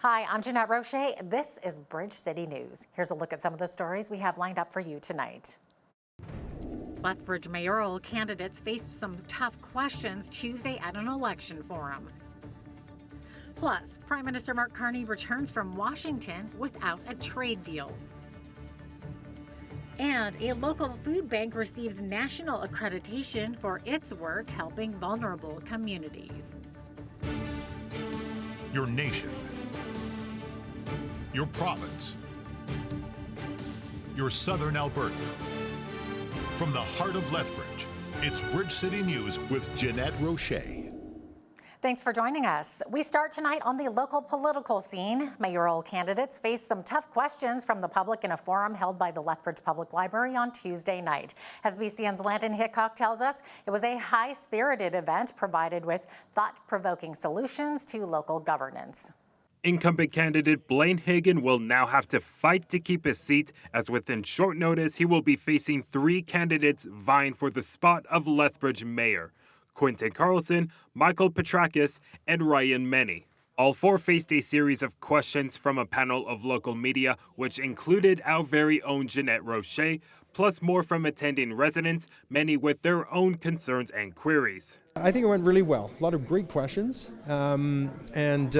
Hi, I'm Jeanette Roche. This is Bridge City News. Here's a look at some of the stories we have lined up for you tonight. Lethbridge mayoral candidates faced some tough questions Tuesday at an election forum. Plus, Prime Minister Mark Carney returns from Washington without a trade deal. And a local food bank receives national accreditation for its work helping vulnerable communities. Your nation, your province, your southern Alberta. From the heart of Lethbridge, it's Bridge City News with Jeanette Roche. Thanks for joining us. We start tonight on the local political scene. Mayoral candidates faced some tough questions from the public in a forum held by the Lethbridge Public Library on Tuesday night. As BCN's Landon Hickok tells us, it was a high-spirited event provided with thought-provoking solutions to local governance. Incumbent candidate Blaine Higgin will now have to fight to keep his seat, as within short notice he will be facing 3 candidates vying for the spot of Lethbridge mayor: Quentin Carlson, Michael Petrakis, and Ryan Meny. All 4 faced a series of questions from a panel of local media, which included our very own Jeanette Roche, plus more from attending residents, many with their own concerns and queries. I think it went really well. A lot of great questions, and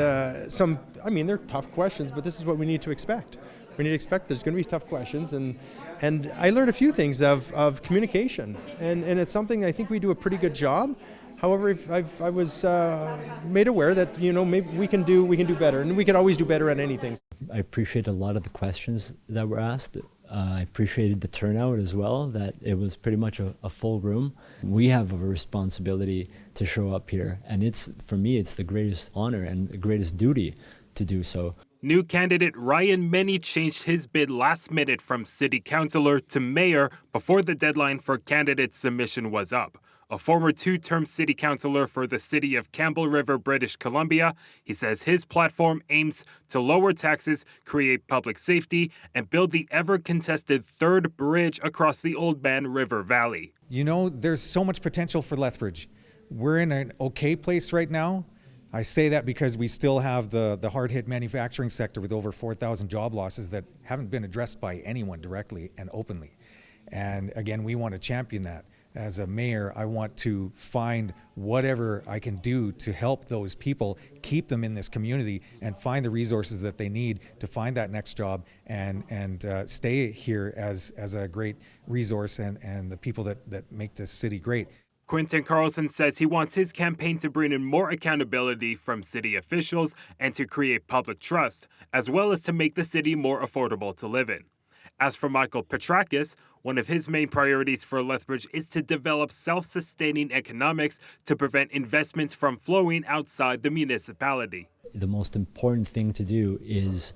some, they're tough questions, but this is what we need to expect. We need to expect there's going to be tough questions, and I learned a few things of communication, and it's something I think we do a pretty good job. However, I was made aware that maybe we can do better, and we can always do better at anything. I appreciate a lot of the questions that were asked. I appreciated the turnout as well, that it was pretty much a full room. We have a responsibility to show up here, and for me, it's the greatest honor and the greatest duty to do so. New candidate Ryan Meny changed his bid last minute from city councillor to mayor before the deadline for candidate submission was up. A former 2-term city councillor for the city of Campbell River, British Columbia, he says his platform aims to lower taxes, create public safety, and build the ever-contested 3rd bridge across the Oldman River Valley. There's so much potential for Lethbridge. We're in an okay place right now. I say that because we still have the hard-hit manufacturing sector with over 4,000 job losses that haven't been addressed by anyone directly and openly. And again, we want to champion that. As a mayor, I want to find whatever I can do to help those people, keep them in this community, and find the resources that they need to find that next job and stay here as a great resource and the people that make this city great. Quentin Carlson says he wants his campaign to bring in more accountability from city officials and to create public trust, as well as to make the city more affordable to live in. As for Michael Petrakis, one of his main priorities for Lethbridge is to develop self-sustaining economics to prevent investments from flowing outside the municipality. The most important thing to do is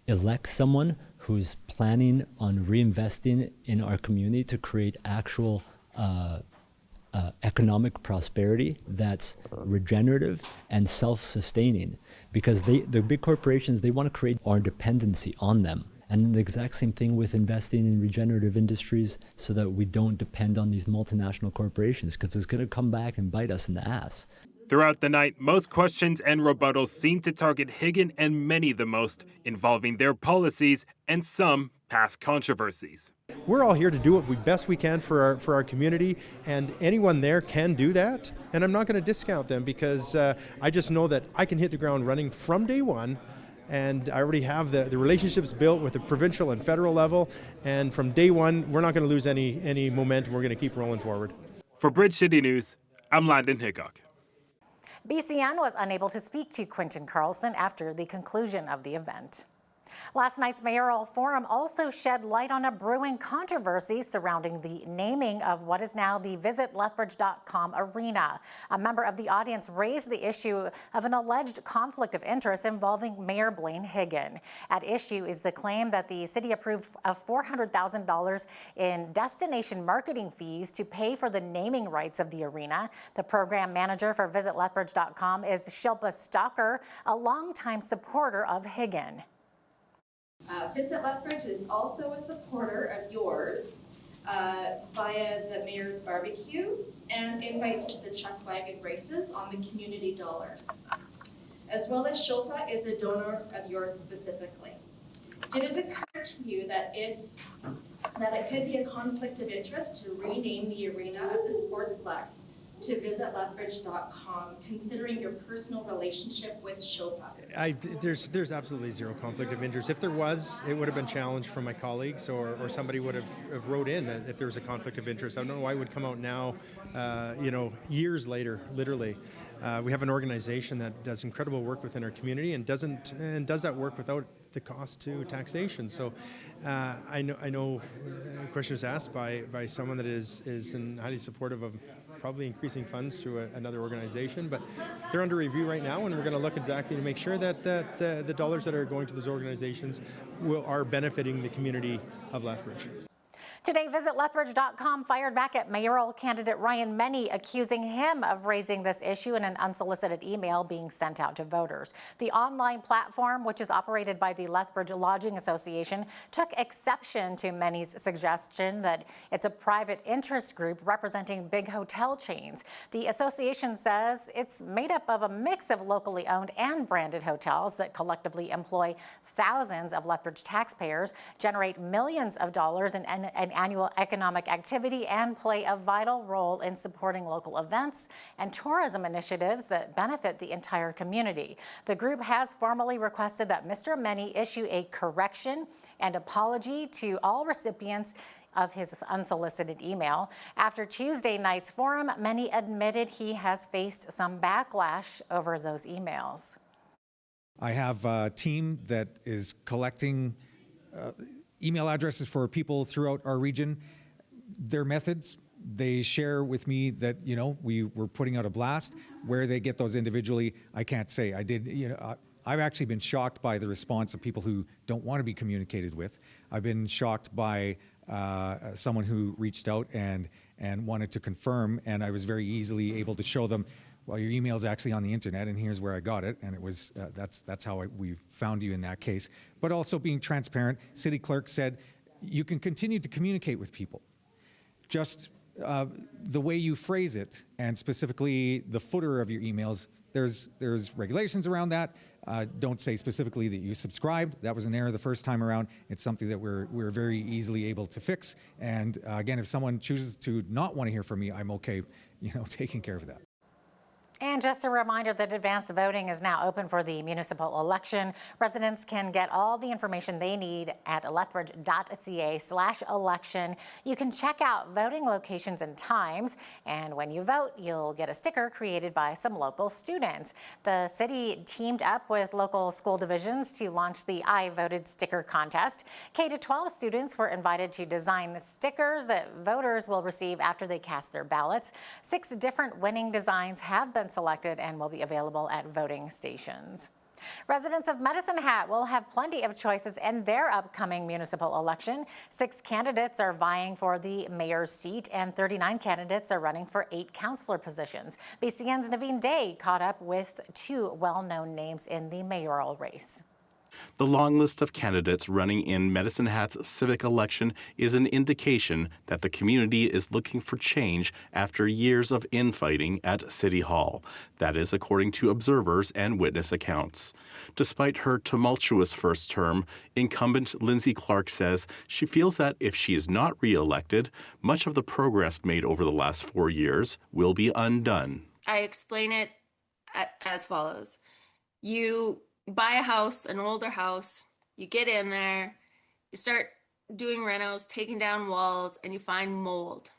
elect someone who's planning on reinvesting in our community to create actual economic prosperity that's regenerative and self-sustaining, because the big corporations, they want to create our dependency on them. And the exact same thing with investing in regenerative industries so that we don't depend on these multinational corporations, because it's going to come back and bite us in the ass. Throughout the night, most questions and rebuttals seemed to target Higgin and Meny the most, involving their policies and some past controversies. We're all here to do what best we can for our community, and anyone there can do that. And I'm not going to discount them, because I just know that I can hit the ground running from day one. And I already have the relationships built with the provincial and federal level. And from day one, we're not going to lose any momentum. We're going to keep rolling forward. For Bridge City News, I'm Landon Hickok. BCN was unable to speak to Quentin Carlson after the conclusion of the event. Last night's mayoral forum also shed light on a brewing controversy surrounding the naming of what is now the visitlethbridge.com arena. A member of the audience raised the issue of an alleged conflict of interest involving Mayor Blaine Higgin. At issue is the claim that the city approved of $400,000 in destination marketing fees to pay for the naming rights of the arena. The program manager for visitlethbridge.com is Shilpa Stalker, a longtime supporter of Higgin. Visit Lethbridge is also a supporter of yours via the Mayor's Barbecue and invites to the chuck wagon races on the community dollars. as well as Shopa is a donor of yours specifically. Did it occur to you that it could be a conflict of interest to rename the arena of the Sportsplex to visit Lethbridge.com, considering your personal relationship with Shopa? There's absolutely zero conflict of interest. If there was, it would have been challenged from my colleagues, or somebody would have wrote in if there was a conflict of interest. I don't know why it would come out now, years later, literally. We have an organization that does incredible work within our community and does that work without the cost to taxation. So I know a question is asked by someone that is highly supportive of probably increasing funds to another organization, but they're under review right now, and we're going to look exactly to make sure that the dollars that are going to those organizations are benefiting the community of Lethbridge. Today, Visit Lethbridge.com fired back at mayoral candidate Ryan Meny, accusing him of raising this issue in an unsolicited email being sent out to voters. The online platform, which is operated by the Lethbridge Lodging Association, took exception to Meny's suggestion that it's a private interest group representing big hotel chains. The association says it's made up of a mix of locally owned and branded hotels that collectively employ thousands of Lethbridge taxpayers, generate millions of dollars in annual economic activity, and play a vital role in supporting local events and tourism initiatives that benefit the entire community. The group has formally requested that Mr. Meny issue a correction and apology to all recipients of his unsolicited email. After Tuesday night's forum, Meny admitted he has faced some backlash over those emails. I have a team that is collecting email addresses for people throughout our region. Their methods, they share with me that, we were putting out a blast. Where they get those individually, I can't say. I've actually been shocked by the response of people who don't want to be communicated with. I've been shocked by someone who reached out and wanted to confirm, and I was very easily able to show them, well, your email is actually on the internet, and here's where I got it, and it was that's how we found you in that case. But also being transparent, city clerk said you can continue to communicate with people. Just the way you phrase it, and specifically the footer of your emails, there's regulations around that. Don't say specifically that you subscribed. That was an error the first time around. It's something that we're very easily able to fix. And again, if someone chooses to not want to hear from me, I'm okay, taking care of that. And just a reminder that advanced voting is now open for the municipal election. Residents can get all the information they need at lethbridge.ca/election. You can check out voting locations and times, and when you vote, you'll get a sticker created by some local students. The city teamed up with local school divisions to launch the I Voted sticker contest. K-12 students were invited to design stickers that voters will receive after they cast their ballots. 6 different winning designs have been selected and will be available at voting stations. Residents of Medicine Hat will have plenty of choices in their upcoming municipal election. 6 candidates are vying for the mayor's seat, and 39 candidates are running for 8 councillor positions. BCN's Naveen Day caught up with 2 well-known names in the mayoral race. The long list of candidates running in Medicine Hat's civic election is an indication that the community is looking for change after years of infighting at City Hall. That is according to observers and witness accounts. Despite her tumultuous first term, incumbent Lindsay Clark says she feels that if she is not re-elected, much of the progress made over the last 4 years will be undone. I explain it as follows. You buy a house, an older house, you get in there, you start doing renos, taking down walls, and you find mold.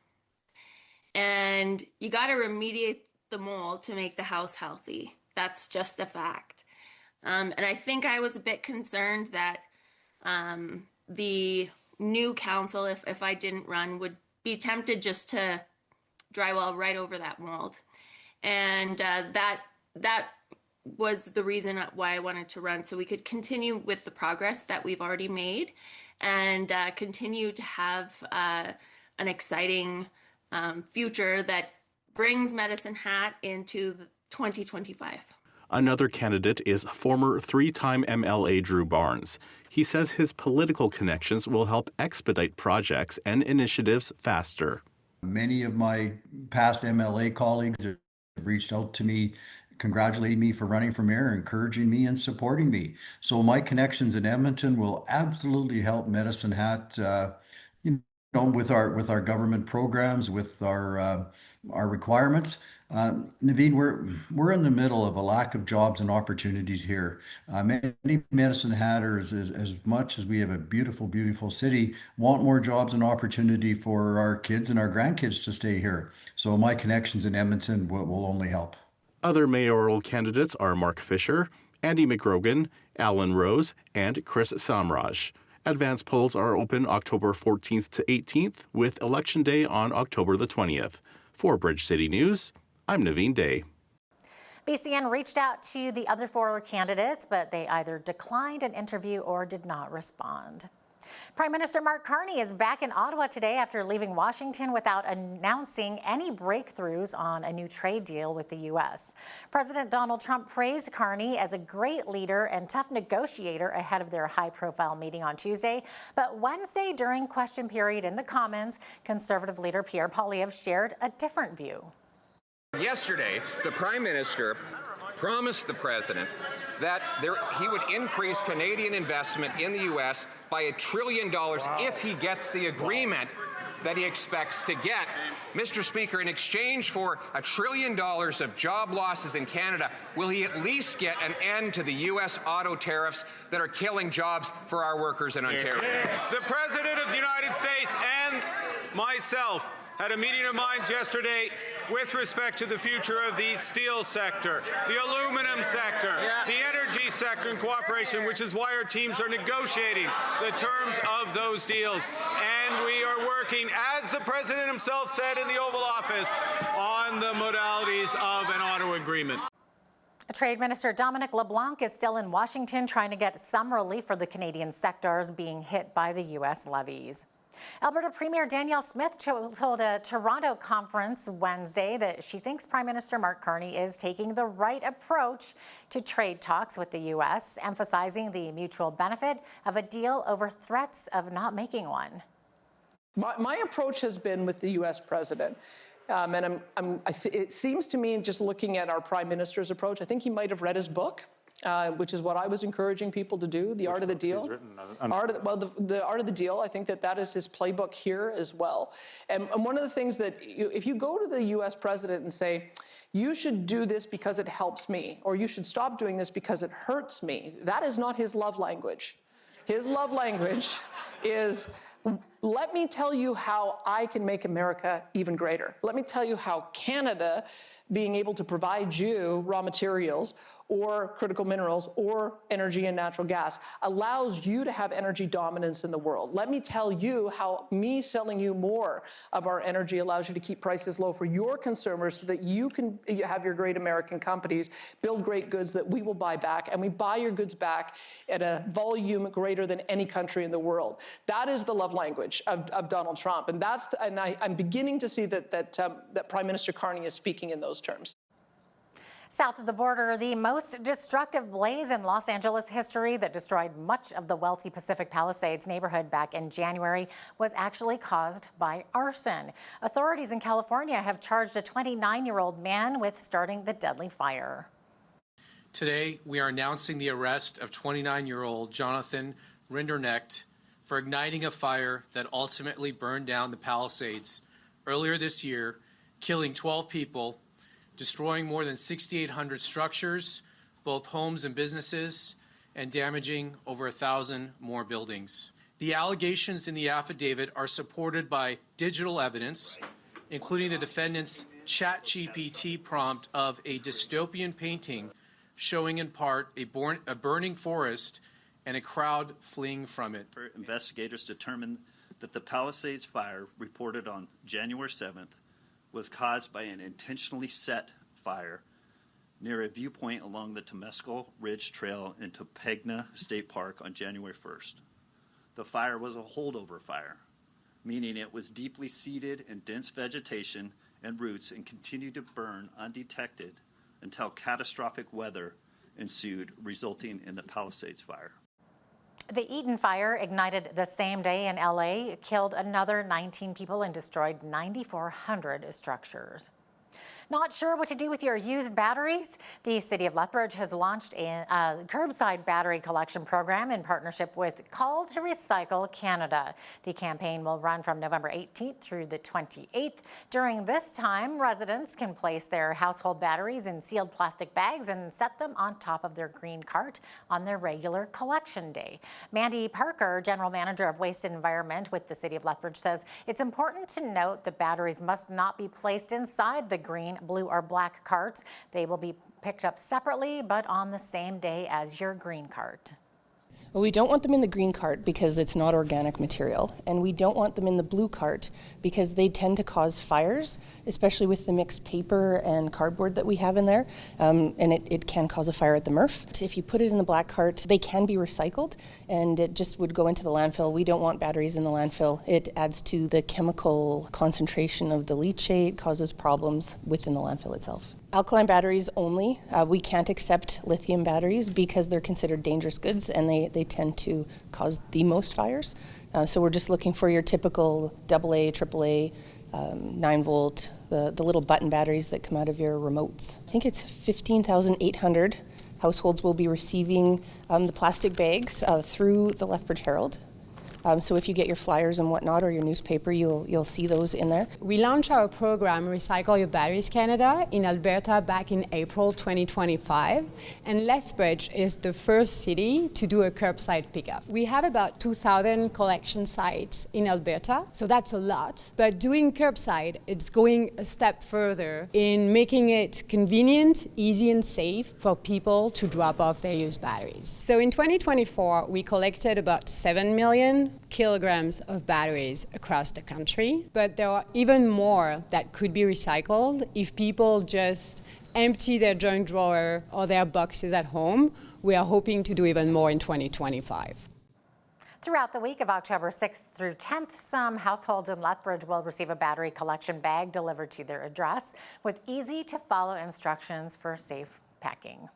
And you got to remediate the mold to make the house healthy. That's just a fact. And I think I was a bit concerned that the new council, if I didn't run, would be tempted just to drywall right over that mold. And that was the reason why I wanted to run, so we could continue with the progress that we've already made and continue to have an exciting future that brings Medicine Hat into 2025. Another candidate is former 3-time MLA Drew Barnes. He says his political connections will help expedite projects and initiatives faster. Many of my past MLA colleagues have reached out to me congratulating me for running for mayor, encouraging me and supporting me. So my connections in Edmonton will absolutely help Medicine Hat, with our government programs, with our requirements. Naveen, we're in the middle of a lack of jobs and opportunities here. Many Medicine Hatters, as much as we have a beautiful, beautiful city, want more jobs and opportunity for our kids and our grandkids to stay here. So my connections in Edmonton will only help. Other mayoral candidates are Mark Fisher, Andy McGrogan, Alan Rose, and Chris Samraj. Advance polls are open October 14th to 18th, with Election Day on October the 20th. For Bridge City News, I'm Naveen Day. BCN reached out to the other 4 candidates, but they either declined an interview or did not respond. Prime Minister Mark Carney is back in Ottawa today after leaving Washington without announcing any breakthroughs on a new trade deal with the U.S. President Donald Trump praised Carney as a great leader and tough negotiator ahead of their high-profile meeting on Tuesday. But Wednesday, during question period in the Commons, Conservative leader Pierre Poilievre shared a different view. Yesterday, the Prime Minister promised the President that he would increase Canadian investment in the U.S. by $1 trillion if he gets the agreement that he expects to get. Mr. Speaker, in exchange for $1 trillion of job losses in Canada, will he at least get an end to the U.S. auto tariffs that are killing jobs for our workers in Ontario? The President of the United States and myself had a meeting of minds yesterday with respect to the future of the steel sector, the aluminum sector, the energy sector in cooperation, which is why our teams are negotiating the terms of those deals. And we are working, as the President himself said in the Oval Office, on the modalities of an auto agreement. Trade Minister Dominic LeBlanc is still in Washington trying to get some relief for the Canadian sectors being hit by the U.S. levies. Alberta Premier Danielle Smith told a Toronto conference Wednesday that she thinks Prime Minister Mark Carney is taking the right approach to trade talks with the U.S., emphasizing the mutual benefit of a deal over threats of not making one. My approach has been with the U.S. president. And it seems to me, just looking at our Prime Minister's approach, I think he might have read his book. Which is what I was encouraging people to do, The Art of the Deal. The Art of the Deal, I think that is his playbook here as well. And one of the things that, if you go to the U.S. president and say, you should do this because it helps me, or you should stop doing this because it hurts me, that is not his love language. His love language is, let me tell you how I can make America even greater. Let me tell you how Canada, being able to provide you raw materials or critical minerals or energy and natural gas, allows you to have energy dominance in the world. Let me tell you how me selling you more of our energy allows you to keep prices low for your consumers so that you can have your great American companies build great goods that we will buy back, and we buy your goods back at a volume greater than any country in the world. That is the love language of Donald Trump, and I'm beginning to see that Prime Minister Carney is speaking in those terms. South of the border, the most destructive blaze in Los Angeles history that destroyed much of the wealthy Pacific Palisades neighborhood back in January was actually caused by arson. Authorities in California have charged a 29-year-old man with starting the deadly fire. Today, we are announcing the arrest of 29-year-old Jonathan Rinderknecht for igniting a fire that ultimately burned down the Palisades earlier this year, killing 12 people, destroying more than 6,800 structures, both homes and businesses, and damaging over 1,000 more buildings. The allegations in the affidavit are supported by digital evidence, including the defendant's ChatGPT prompt of a dystopian painting showing in part a burning forest and a crowd fleeing from it. Investigators determined that the Palisades fire reported on January 7th was caused by an intentionally set fire near a viewpoint along the Temescal Ridge Trail into Pegna State Park on January 1st. The fire was a holdover fire, meaning it was deeply seated in dense vegetation and roots and continued to burn undetected until catastrophic weather ensued, resulting in the Palisades fire. The Eaton fire, ignited the same day in LA, killed another 19 people and destroyed 9,400 structures. Not sure what to do with your used batteries? The City of Lethbridge has launched a curbside battery collection program in partnership with Call to Recycle Canada. The campaign will run from November 18th through the 28th. During this time, residents can place their household batteries in sealed plastic bags and set them on top of their green cart on their regular collection day. Mandy Parker, General Manager of Waste and Environment with the City of Lethbridge, says it's important to note the batteries must not be placed inside the green, blue, or black carts. They will be picked up separately, but on the same day as your green cart. Well, we don't want them in the green cart because it's not organic material, and we don't want them in the blue cart because they tend to cause fires, especially with the mixed paper and cardboard that we have in there, and it can cause a fire at the MRF. If you put it in the black cart, they can be recycled, and it just would go into the landfill. We don't want batteries in the landfill. It adds to the chemical concentration of the leachate, causes problems within the landfill itself. Alkaline batteries only. We can't accept lithium batteries because they're considered dangerous goods and they tend to cause the most fires. So we're just looking for your typical AA, AAA, 9-volt, the little button batteries that come out of your remotes. I think it's 15,800 households will be receiving the plastic bags through the Lethbridge Herald. So if you get your flyers and whatnot or your newspaper, you'll see those in there. We launched our program Recycle Your Batteries Canada in Alberta back in April 2025, and Lethbridge is the first city to do a curbside pickup. We have about 2,000 collection sites in Alberta, so that's a lot. But doing curbside, it's going a step further in making it convenient, easy, and safe for people to drop off their used batteries. So in 2024, we collected about 7 million kilograms of batteries across the country, but there are even more that could be recycled if people just empty their junk drawer or their boxes at home. We are hoping to do even more in 2025. Throughout the week of October 6th through 10th, some households in Lethbridge will receive a battery collection bag delivered to their address with easy-to-follow instructions for safe packing.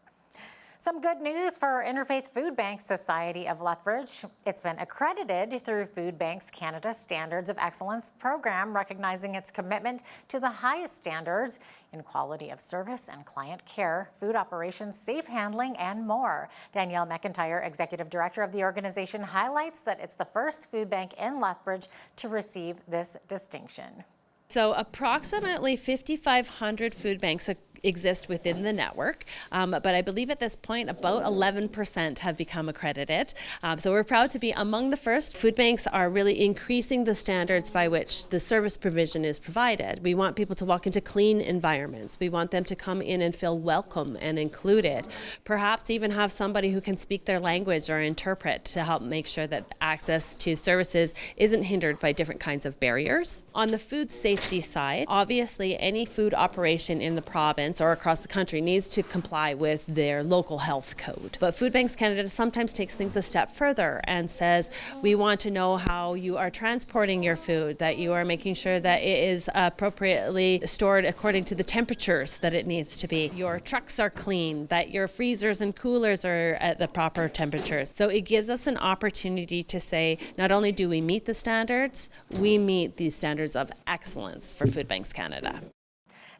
Some good news for Interfaith Food Bank Society of Lethbridge. It's been accredited through Food Bank's Canada Standards of Excellence program, recognizing its commitment to the highest standards in quality of service and client care, food operations, safe handling, and more. Danielle McIntyre, Executive Director of the organization, highlights that it's the first food bank in Lethbridge to receive this distinction. So approximately 5,500 food banks exist within the network, but I believe at this point about 11% have become accredited. So we're proud to be among the first. Food banks are really increasing the standards by which the service provision is provided. We want people to walk into clean environments. We want them to come in and feel welcome and included. Perhaps even have somebody who can speak their language or interpret to help make sure that access to services isn't hindered by different kinds of barriers. On the food safety side, obviously any food operation in the province or across the country needs to comply with their local health code. But Food Banks Canada sometimes takes things a step further and says, we want to know how you are transporting your food, that you are making sure that it is appropriately stored according to the temperatures that it needs to be. Your trucks are clean, that your freezers and coolers are at the proper temperatures. So it gives us an opportunity to say, not only do we meet the standards, we meet the standards of excellence for Food Banks Canada.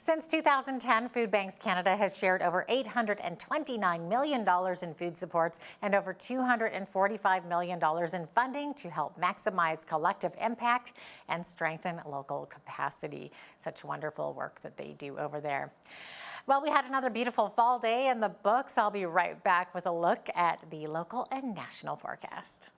Since 2010, Food Banks Canada has shared over $829 million in food supports and over $245 million in funding to help maximize collective impact and strengthen local capacity. Such wonderful work that they do over there. Well, we had another beautiful fall day in the books. I'll be right back with a look at the local and national forecast.